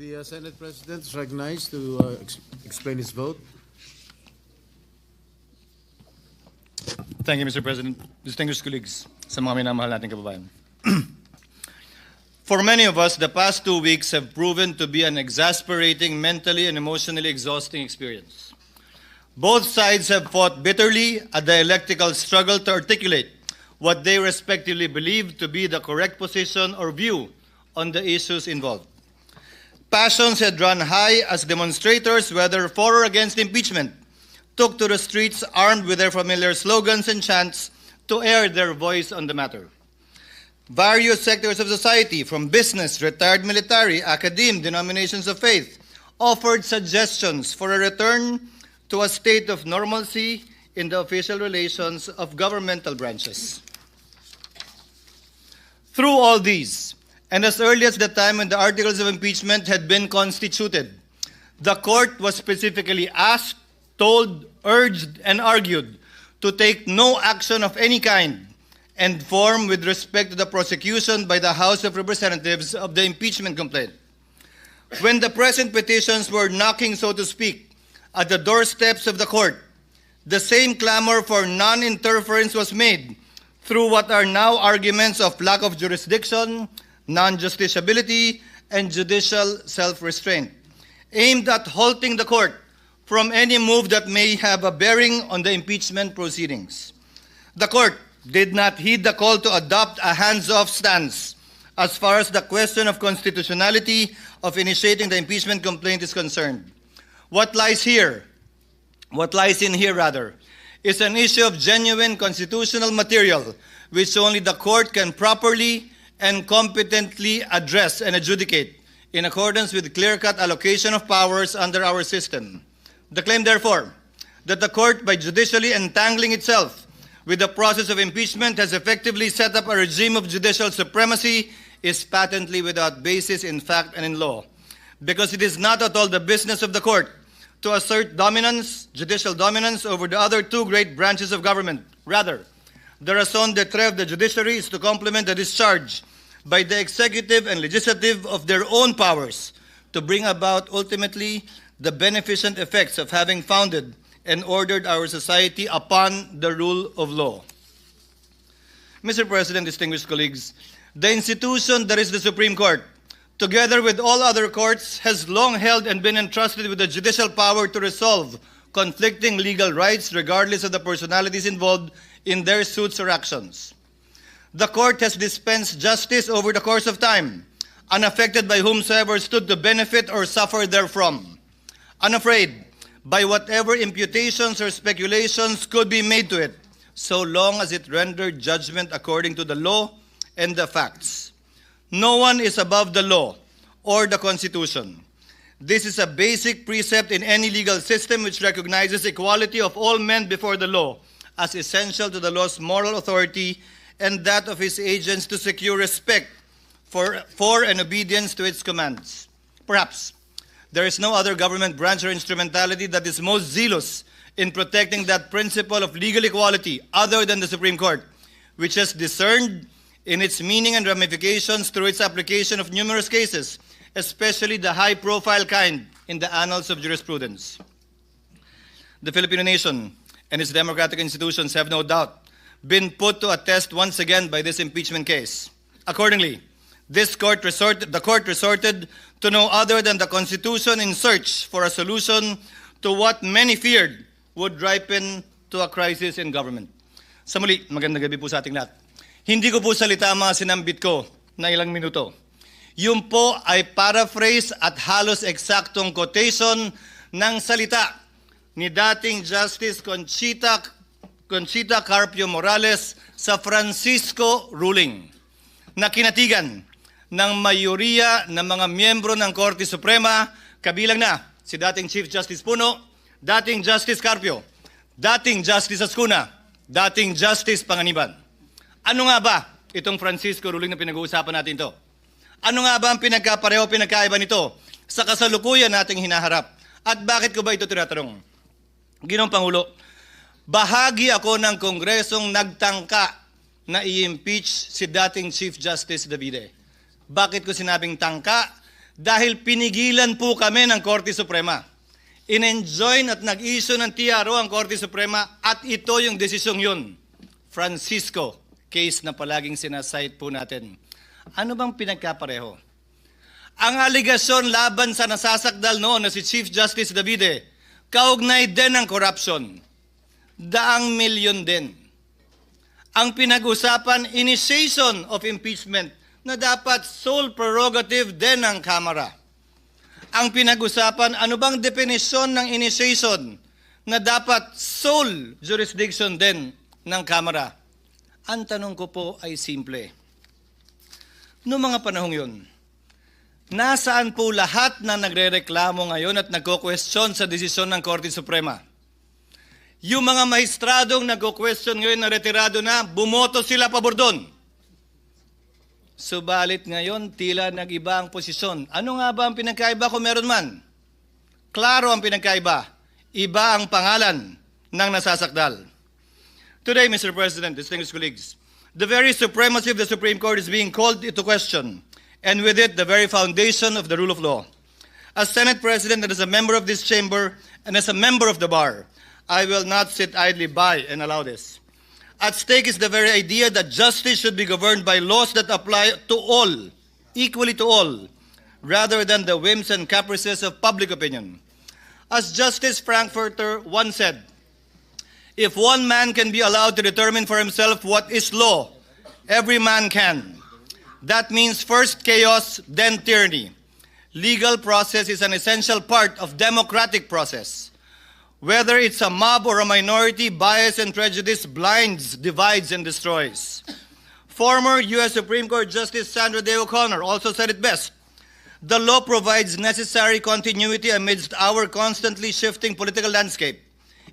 The Senate President is recognized to explain his vote. Thank you, Mr. President. Distinguished colleagues, sa mga minamahal nating kababayan. For many of us, the past 2 weeks have proven to be an exasperating, mentally and emotionally exhausting experience. Both sides have fought bitterly a dialectical struggle to articulate what they respectively believe to be the correct position or view on the issues involved. Passions had run high as demonstrators, whether for or against impeachment, took to the streets armed with their familiar slogans and chants to air their voice on the matter. Various sectors of society, from business, retired military, academe, denominations of faith, offered suggestions for a return to a state of normalcy in the official relations of governmental branches. Through all these, and as early as the time when the Articles of Impeachment had been constituted, the court was specifically asked, told, urged, and argued to take no action of any kind and form with respect to the prosecution by the House of Representatives of the impeachment complaint. When the present petitions were knocking, so to speak, at the doorsteps of the court, the same clamor for non-interference was made through what are now arguments of lack of jurisdiction, non-justiciability, and judicial self-restraint, aimed at halting the court from any move that may have a bearing on the impeachment proceedings. The court did not heed the call to adopt a hands-off stance as far as the question of constitutionality of initiating the impeachment complaint is concerned. What lies in here, is an issue of genuine constitutional material which only the court can properly and competently address and adjudicate in accordance with clear-cut allocation of powers under our system. The claim, therefore, that the court, by judicially entangling itself with the process of impeachment, has effectively set up a regime of judicial supremacy is patently without basis in fact and in law, because it is not at all the business of the court to assert dominance, judicial dominance, over the other two great branches of government. Rather, the raison d'etre of the judiciary is to complement the discharge by the executive and legislative of their own powers to bring about ultimately the beneficent effects of having founded and ordered our society upon the rule of law. Mr. President, distinguished colleagues, the institution that is the Supreme Court, together with all other courts, has long held and been entrusted with the judicial power to resolve conflicting legal rights regardless of the personalities involved in their suits or actions. The court has dispensed justice over the course of time, unaffected by whomsoever stood to benefit or suffer therefrom, unafraid by whatever imputations or speculations could be made to it, so long as it rendered judgment according to the law and the facts. No one is above the law or the Constitution. This is a basic precept in any legal system which recognizes equality of all men before the law as essential to the law's moral authority and that of its agents to secure respect for and obedience to its commands. Perhaps there is no other government branch or instrumentality that is most zealous in protecting that principle of legal equality other than the Supreme Court, which has discerned in its meaning and ramifications through its application of numerous cases, especially the high-profile kind in the annals of jurisprudence. The Filipino nation and its democratic institutions have no doubt been put to a test once again by this impeachment case. Accordingly, the court resorted to no other than the Constitution in search for a solution to what many feared would ripen to a crisis in government. Sa muli, magandang gabi po sa ating lahat. Hindi ko po salita ang mga sinambit ko na ilang minuto. Yun po ay paraphrase at halos eksaktong quotation ng salita ni dating Justice Conchita Carpio Morales sa Francisco ruling na kinatigan ng mayoriya ng mga miyembro ng Korte Suprema, kabilang na si dating Chief Justice Puno, dating Justice Carpio, dating Justice Ascuna, dating Justice Panganiban. Ano nga ba itong Francisco ruling na pinag-uusapan natin to? Ano nga ba ang pinagkapareho, pinagkaiba nito sa kasalukuyan nating hinaharap? At bakit ko ba ito tinatanong? Ginoong Pangulo, bahagi ako ng Kongresong nagtangka na i-impeach si dating Chief Justice Davide. Bakit ko sinabing tangka? dahil pinigilan po kami ng Korte Suprema. In-enjoin at nag-issue ng TRO ang Korte Suprema at ito yung desisyong yun. Francisco, case na palaging sinasite po natin. Ano bang pinagkapareho? Ang aligasyon laban sa nasasakdal noon na si Chief Justice Davide, kaugnay din ng corruption. Daang milyon din. Ang pinag-usapan, initiation of impeachment, na dapat sole prerogative din ng Kamara. Ang pinag-usapan, ano bang definisyon ng initiation na dapat sole jurisdiction din ng Kamara? Ang tanong ko po ay simple. Noong mga panahong yun, nasaan po lahat na nagrereklamo ngayon at nagko-question sa desisyon ng Korte Suprema? Yung mga mahistradong nagko-question ngayon na retirado na, bumoto sila pabor doon. Subalit ngayon, tila nag-iba ang posisyon. Ano nga ba ang pinagkaiba kung meron man? Klaro ang pinagkaiba. Iba ang pangalan ng nasasakdal. Today, Mr. President, distinguished colleagues, the very supremacy of the Supreme Court is being called into question, and with it, the very foundation of the rule of law. As Senate President and as a member of this chamber and as a member of the bar, I will not sit idly by and allow this. At stake is the very idea that justice should be governed by laws that apply to all, equally to all, rather than the whims and caprices of public opinion. As Justice Frankfurter once said, if one man can be allowed to determine for himself what is law, every man can. That means first chaos, then tyranny. Legal process is an essential part of democratic process. Whether it's a mob or a minority, bias and prejudice blinds, divides, and destroys. Former U.S. Supreme Court Justice Sandra Day O'Connor also said it best. The law provides necessary continuity amidst our constantly shifting political landscape.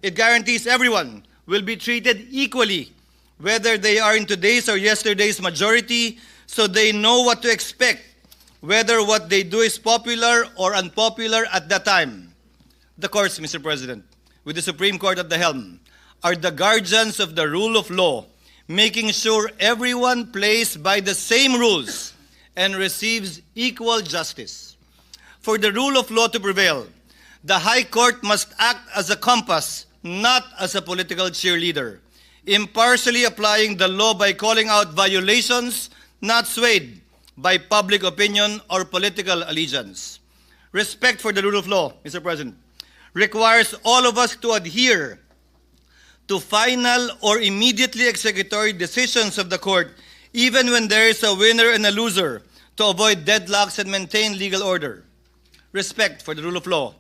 It guarantees everyone will be treated equally, whether they are in today's or yesterday's majority, so they know what to expect, whether what they do is popular or unpopular at that time. The courts, Mr. President, with the Supreme Court at the helm, are the guardians of the rule of law, making sure everyone plays by the same rules and receives equal justice. For the rule of law to prevail, the High Court must act as a compass, not as a political cheerleader, impartially applying the law by calling out violations, not swayed by public opinion or political allegiance. Respect for the rule of law, Mr. President, requires all of us to adhere to final or immediately executory decisions of the court, even when there is a winner and a loser, to avoid deadlocks and maintain legal order. Respect for the rule of law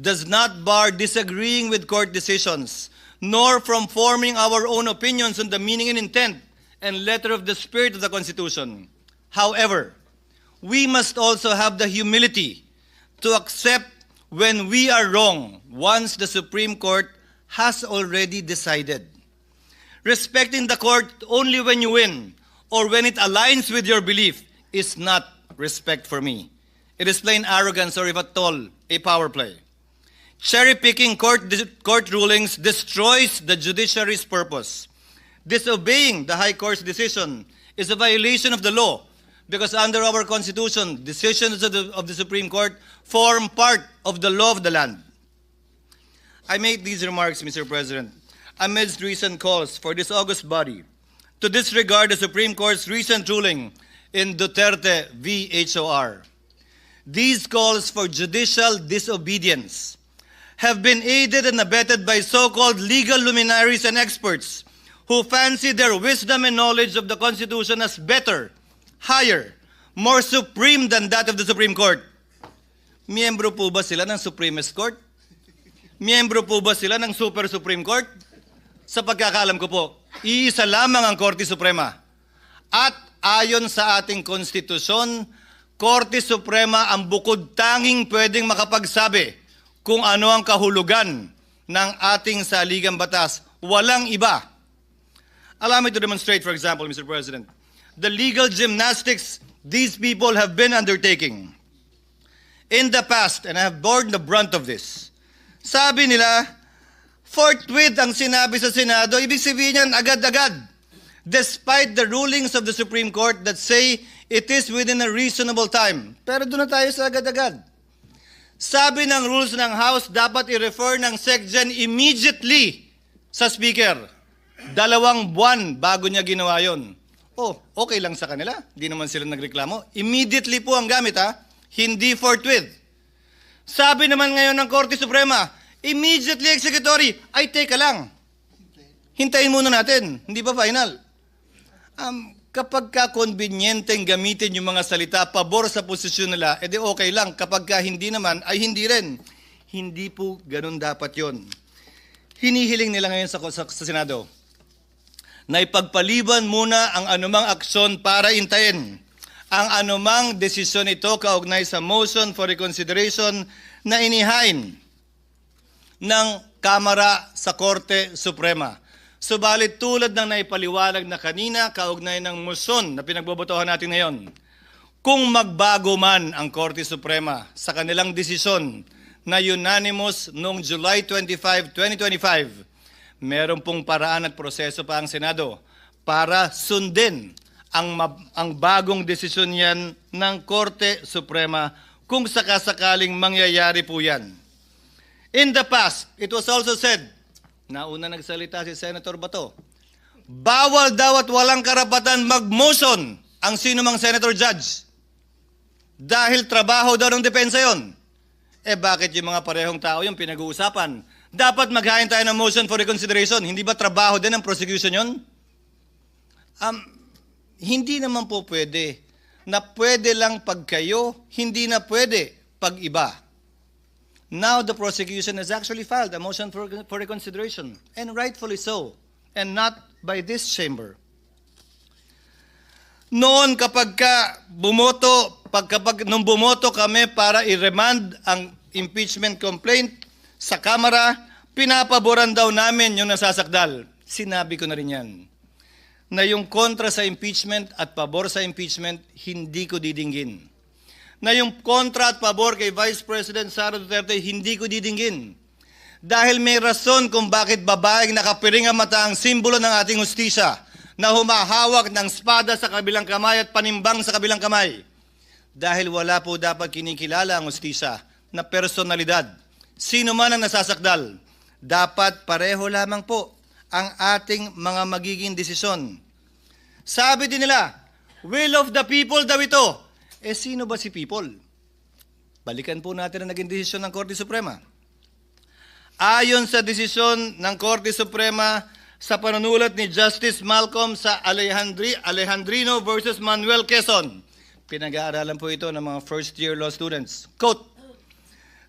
does not bar disagreeing with court decisions, nor from forming our own opinions on the meaning and intent and letter of the spirit of the Constitution. However, we must also have the humility to accept when we are wrong once the Supreme Court has already decided. Respecting the court only when you win or when it aligns with your belief is not respect for me. It is plain arrogance or if at all, a power play. Cherry-picking court rulings destroys the judiciary's purpose. Disobeying the High Court's decision is a violation of the law because under our Constitution, decisions of the Supreme Court form part of the law of the land. I made these remarks, Mr. President, amidst recent calls for this august body to disregard the Supreme Court's recent ruling in Duterte v. HOR. These calls for judicial disobedience have been aided and abetted by so-called legal luminaries and experts who fancy their wisdom and knowledge of the Constitution as better, higher, more supreme than that of the Supreme Court. Miyembro po ba sila ng Supremist Court? Miyembro po ba sila ng Super Supreme Court? Sa pagkakaalam ko po, iisa lamang ang Korte Suprema. At ayon sa ating konstitusyon, Korte Suprema ang bukod tanging pwedeng makapagsabi kung ano ang kahulugan ng ating saligang batas. Walang iba. Allow me to demonstrate, for example, Mr. President, the legal gymnastics these people have been undertaking. In the past, and I have borne the brunt of this, sabi nila, forthwith ang sinabi sa Senado, ibig sabihin yan agad-agad. Despite the rulings of the Supreme Court that say it is within a reasonable time. Pero doon na tayo sa agad-agad. Sabi ng rules ng House, dapat i-refer ng SecGen immediately sa Speaker. 2 buwan bago niya ginawa yon. Oh, okay lang sa kanila. Di naman sila nagreklamo. Immediately po ang gamit, ha? Hindi forthwith. Sabi naman ngayon ng Korte Suprema, immediately executory. Ay, teka lang. Hintayin muna natin. Hindi pa final. Kapag ka-convenienteng gamitin yung mga salita pabor sa posisyon nila, edi okay lang. Kapag ka hindi naman, ay hindi rin. Hindi po ganun dapat yon. Hinihiling nila ngayon sa Senado na ipagpaliban muna ang anumang aksyon para intayin ang anumang desisyon ito kaugnay sa motion for reconsideration na inihain ng Kamara sa Korte Suprema. Subalit tulad ng naipaliwanag na kanina kaugnay ng motion na pinagbobotohan natin ngayon, kung magbago man ang Korte Suprema sa kanilang desisyon na unanimous noong July 25, 2025, meron pong paraan at proseso pa ang Senado para sundin ang bagong desisyon yan ng Korte Suprema kung sakasakaling mangyayari po yan. In the past, it was also said, nauna nagsalita si Senator Bato, bawal daw at walang karapatan mag-motion ang sinumang Senator Judge dahil trabaho daw ng depensa yon. Eh bakit yung mga parehong tao yung pinag-uusapan? Dapat maghain tayo ng motion for reconsideration. Hindi ba trabaho din ng prosecution yun? Hindi naman po pwede na pwede lang pag kayo, hindi na pwede pag iba. Now the prosecution has actually filed a motion for reconsideration, and rightfully so, and not by this chamber. Noon kapag nung bumoto kami para i-remand ang impeachment complaint sa Kamara, pinapaboran daw namin yung nasasakdal. Sinabi ko na rin yan, na yung kontra sa impeachment at pabor sa impeachment, hindi ko didinggin. Na yung kontra at pabor kay Vice President Sara Duterte, hindi ko didinggin. Dahil may rason kung bakit babaeng nakapiring ang mata ang simbolo ng ating hustisya, na humahawak ng espada sa kabilang kamay at panimbang sa kabilang kamay. Dahil wala po dapat kinikilala ang hustisya na personalidad. Sino man ang nasasakdal, dapat pareho lamang po ang ating mga magiging desisyon. Sabi din nila, will of the people daw ito. Eh sino ba si people? Balikan po natin ang naging desisyon ng Korte Suprema. Ayon sa desisyon ng Korte Suprema sa panunulat ni Justice Malcolm sa Alejandrino versus Manuel Quezon, pinag-aaralan po ito ng mga first-year law students. Quote,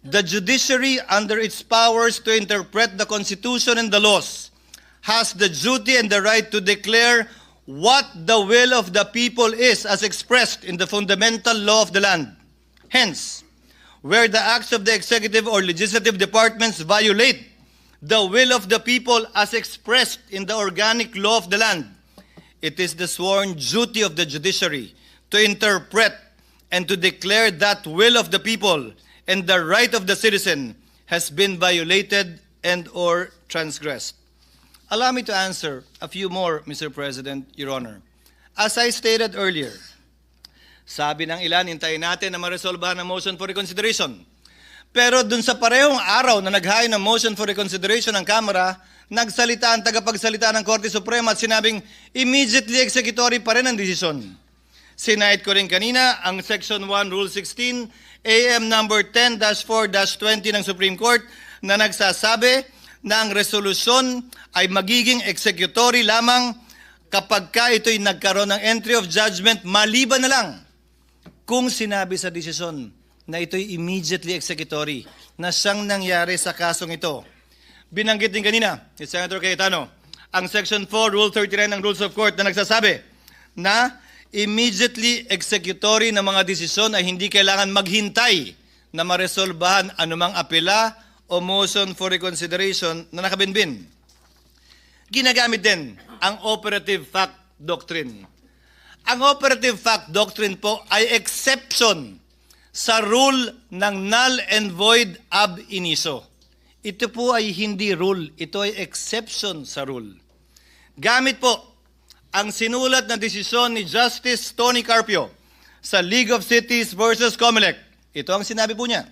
the judiciary, under its powers to interpret the Constitution and the laws, has the duty and the right to declare what the will of the people is as expressed in the fundamental law of the land. Hence, where the acts of the executive or legislative departments violate the will of the people as expressed in the organic law of the land, it is the sworn duty of the judiciary to interpret and to declare that will of the people and the right of the citizen has been violated and or transgressed. Allow me to answer a few more, Mr. President, Your Honor. As I stated earlier, sabi ng ilan, hintayin natin na maresolbahan ang motion for reconsideration. Pero dun sa parehong araw na naghain ng motion for reconsideration ng Kamara, nagsalita ang tagapagsalita ng Korte Suprema at sinabing immediately executory pa rin ang desisyon. Sinahit ko rin kanina ang Section 1, Rule 16, AM number 10-4-20 ng Supreme Court na nagsasabi na ang resolusyon ay magiging executory lamang kapag ka ito'y nagkaroon ng entry of judgment maliban na lang kung sinabi sa desisyon na ito'y immediately executory na siyang nangyari sa kasong ito. Binanggit din kanina ni Senator Cayetano ang Section 4, Rule 39 ng Rules of Court na nagsasabi na immediately executory na mga desisyon ay hindi kailangan maghintay na maresolbahan anumang apela o motion for reconsideration na nakabinbin. Ginagamit din ang operative fact doctrine. Ang operative fact doctrine po ay exception sa rule ng null and void ab initio. Ito po ay hindi rule, ito ay exception sa rule. Gamit po ang sinulat na desisyon ni Justice Tony Carpio sa League of Cities versus COMELEC. Ito ang sinabi po niya.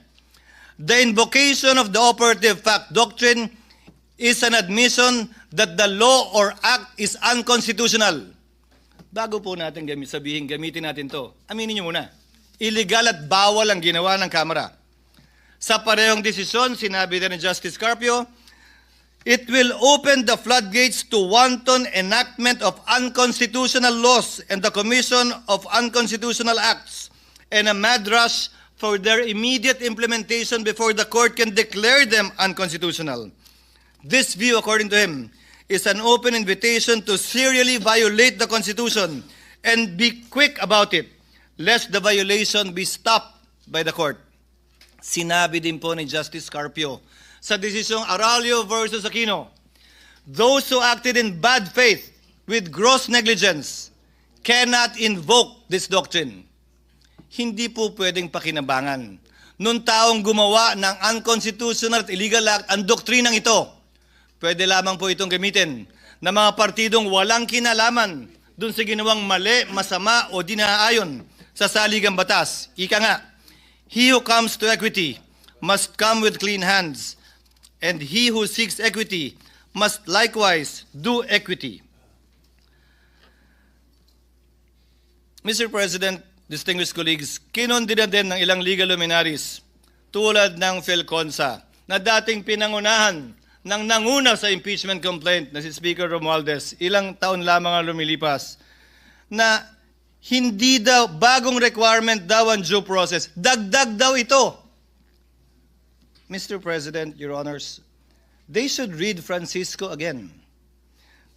The invocation of the operative fact doctrine is an admission that the law or act is unconstitutional. Bago po natin sabihin, gamitin natin to, aminin niyo muna, illegal at bawal ang ginawa ng Kamara. Sa parehong desisyon, sinabi din ni Justice Carpio, it will open the floodgates to wanton enactment of unconstitutional laws and the commission of unconstitutional acts and a mad rush for their immediate implementation before the court can declare them unconstitutional. This view, according to him, is an open invitation to serially violate the Constitution and be quick about it, lest the violation be stopped by the court. Sinabi din po ni Justice Carpio sa desisyong Aralio versus Aquino, those who acted in bad faith with gross negligence cannot invoke this doctrine. Hindi po pwedeng pakinabangan nung taong gumawa ng unconstitutional at illegal act ang doktrinang ito. Pwede lamang po itong gamitin ng mga partidong walang kinalaman dun sa ginawang mali, masama o di naaayon sa saligang batas. Ika nga, he who comes to equity must come with clean hands, and he who seeks equity must likewise do equity. Mr. President, distinguished colleagues, kinondina din ng ilang legal luminaries tulad ng Philconsa na dating pinangunahan ng nanguna sa impeachment complaint na si Speaker Romualdez, ilang taon lamang ang lumilipas, na hindi daw, bagong requirement daw ang due process. Dagdag daw ito. Mr. President, Your Honors, they should read Francisco again.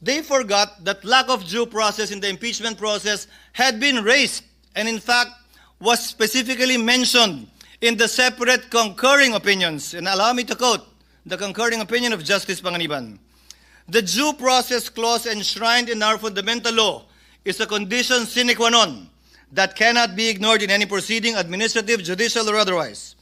They forgot that lack of due process in the impeachment process had been raised and in fact was specifically mentioned in the separate concurring opinions. And allow me to quote the concurring opinion of Justice Panganiban. The due process clause enshrined in our fundamental law is a condition sine qua non that cannot be ignored in any proceeding, administrative, judicial, or otherwise.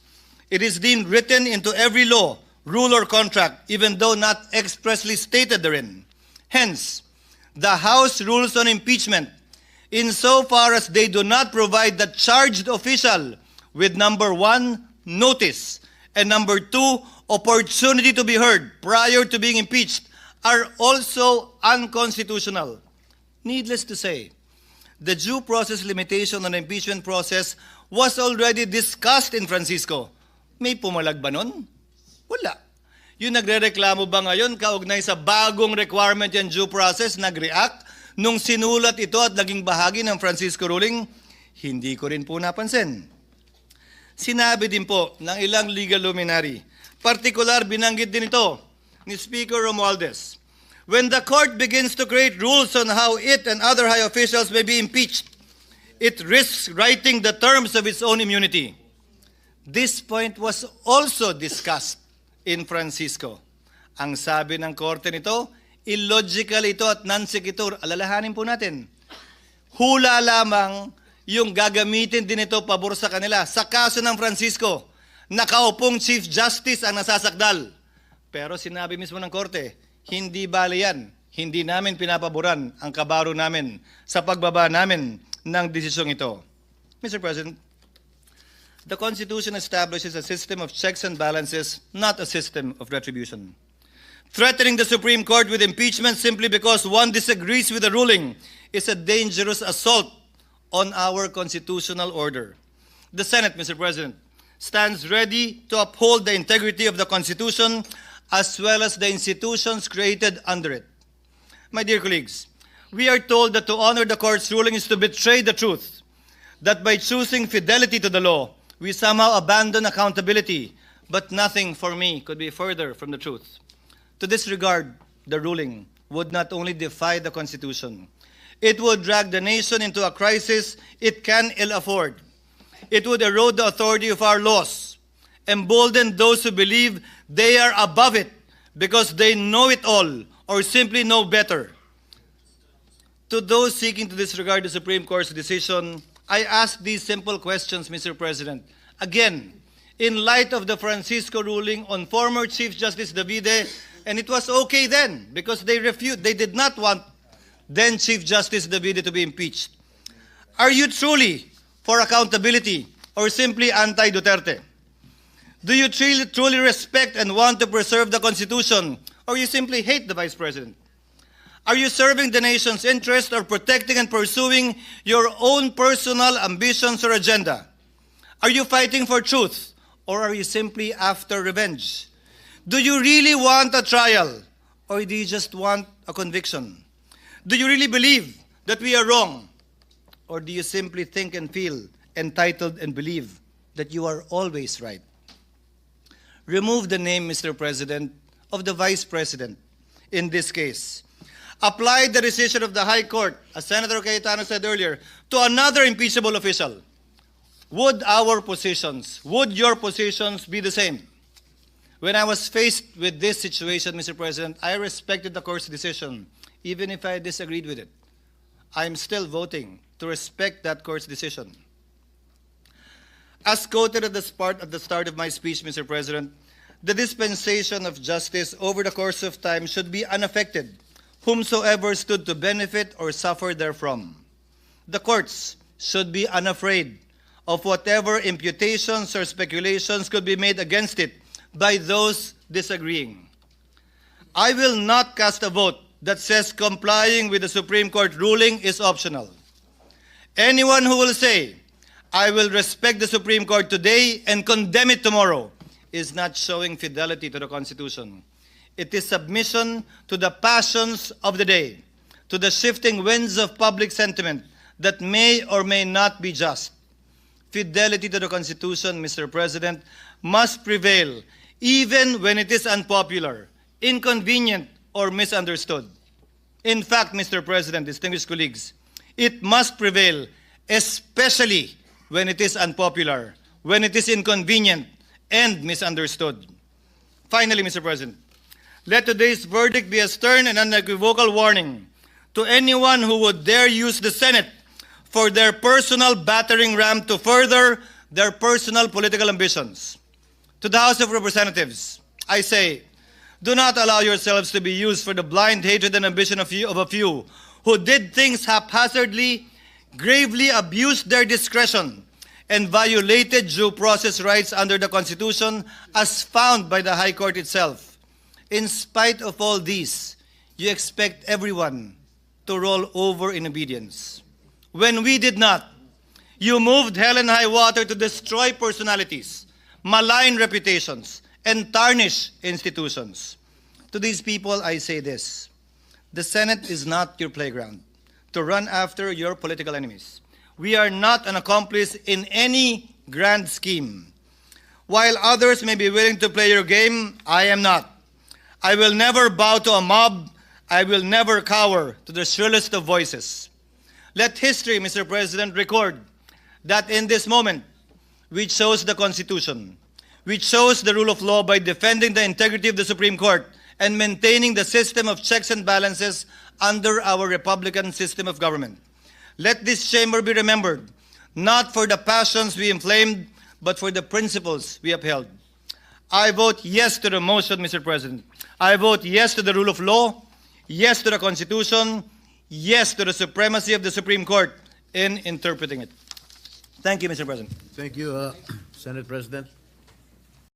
It is deemed written into every law, rule, or contract, even though not expressly stated therein. Hence, the House rules on impeachment, insofar as they do not provide the charged official with number 1, notice, and number 2, opportunity to be heard prior to being impeached, are also unconstitutional. Needless to say, the due process limitation on the impeachment process was already discussed in Francisco. May pumalag ba nun? Wala. Yung nagre-reklamo ba ngayon kaugnay sa bagong requirement yung due process, nag-react nung sinulat ito at naging bahagi ng Francisco ruling? Hindi ko rin po napansin. Sinabi din po ng ilang legal luminary, partikular binanggit din ito ni Speaker Romualdez, when the court begins to create rules on how it and other high officials may be impeached, it risks writing the terms of its own immunity. This point was also discussed in Francisco. Ang sabi ng korte nito, illogical ito at non-sequitur. Alalahanin po natin. Hula lamang yung gagamitin din ito pabor sa kanila. Sa kaso ng Francisco, nakaupong Chief Justice ang nasasakdal. Pero sinabi mismo ng korte, hindi bali yan. Hindi namin pinapaboran ang kabaro namin sa pagbaba namin ng desisyong ito. Mr. President, the Constitution establishes a system of checks and balances, not a system of retribution. Threatening the Supreme Court with impeachment simply because one disagrees with the ruling is a dangerous assault on our constitutional order. The Senate, Mr. President, stands ready to uphold the integrity of the Constitution as well as the institutions created under it. My dear colleagues, we are told that to honor the court's ruling is to betray the truth, that by choosing fidelity to the law, we somehow abandon accountability, but nothing for me could be further from the truth. To disregard the ruling would not only defy the Constitution, it would drag the nation into a crisis it can ill afford. It would erode the authority of our laws, embolden those who believe they are above it because they know it all or simply know better. To those seeking to disregard the Supreme Court's decision, I ask these simple questions, Mr. President. Again, in light of the Francisco ruling on former Chief Justice Davide, and it was okay then because they did not want then Chief Justice Davide to be impeached. Are you truly for accountability, or simply anti-Duterte? Do you truly respect and want to preserve the Constitution, or you simply hate the Vice President? Are you serving the nation's interest or protecting and pursuing your own personal ambitions or agenda? Are you fighting for truth, or are you simply after revenge? Do you really want a trial, or do you just want a conviction? Do you really believe that we are wrong, or do you simply think and feel entitled and believe that you are always right? Remove the name, Mr. President, of the Vice President in this case. Apply the decision of the High Court, as Senator Cayetano said earlier, to another impeachable official. Would your positions be the same? When I was faced with this situation, Mr. President, I respected the court's decision, even if I disagreed with it. I'm still voting to respect that court's decision. As quoted at the start of my speech, Mr. President, the dispensation of justice over the course of time should be unaffected, whomsoever stood to benefit or suffer therefrom. The courts should be unafraid of whatever imputations or speculations could be made against it by those disagreeing. I will not cast a vote that says complying with the Supreme Court ruling is optional. Anyone who will say, I will respect the Supreme Court today and condemn it tomorrow, is not showing fidelity to the Constitution. It is submission to the passions of the day, to the shifting winds of public sentiment that may or may not be just. Fidelity to the Constitution, Mr. President, must prevail even when it is unpopular, inconvenient, or misunderstood. In fact, Mr. President, distinguished colleagues, it must prevail especially when it is unpopular, when it is inconvenient, and misunderstood. Finally, Mr. President, let today's verdict be a stern and unequivocal warning to anyone who would dare use the Senate for their personal battering ram to further their personal political ambitions. To the House of Representatives, I say, do not allow yourselves to be used for the blind hatred and ambition of a few who did things haphazardly, gravely abused their discretion, and violated due process rights under the Constitution as found by the High Court itself. In spite of all these, you expect everyone to roll over in obedience. When we did not, you moved hell and high water to destroy personalities, malign reputations, and tarnish institutions. To these people, I say this: the Senate is not your playground to run after your political enemies. We are not an accomplice in any grand scheme. While others may be willing to play your game, I am not. I will never bow to a mob. I will never cower to the shrillest of voices. Let history, Mr. President, record that in this moment, we chose the Constitution. We chose the rule of law by defending the integrity of the Supreme Court and maintaining the system of checks and balances under our Republican system of government. Let this chamber be remembered, not for the passions we inflamed, but for the principles we upheld. I vote yes to the motion, Mr. President. I vote yes to the rule of law, yes to the Constitution, yes to the supremacy of the Supreme Court in interpreting it. Thank you, Mr. President. Thank you, Senate President.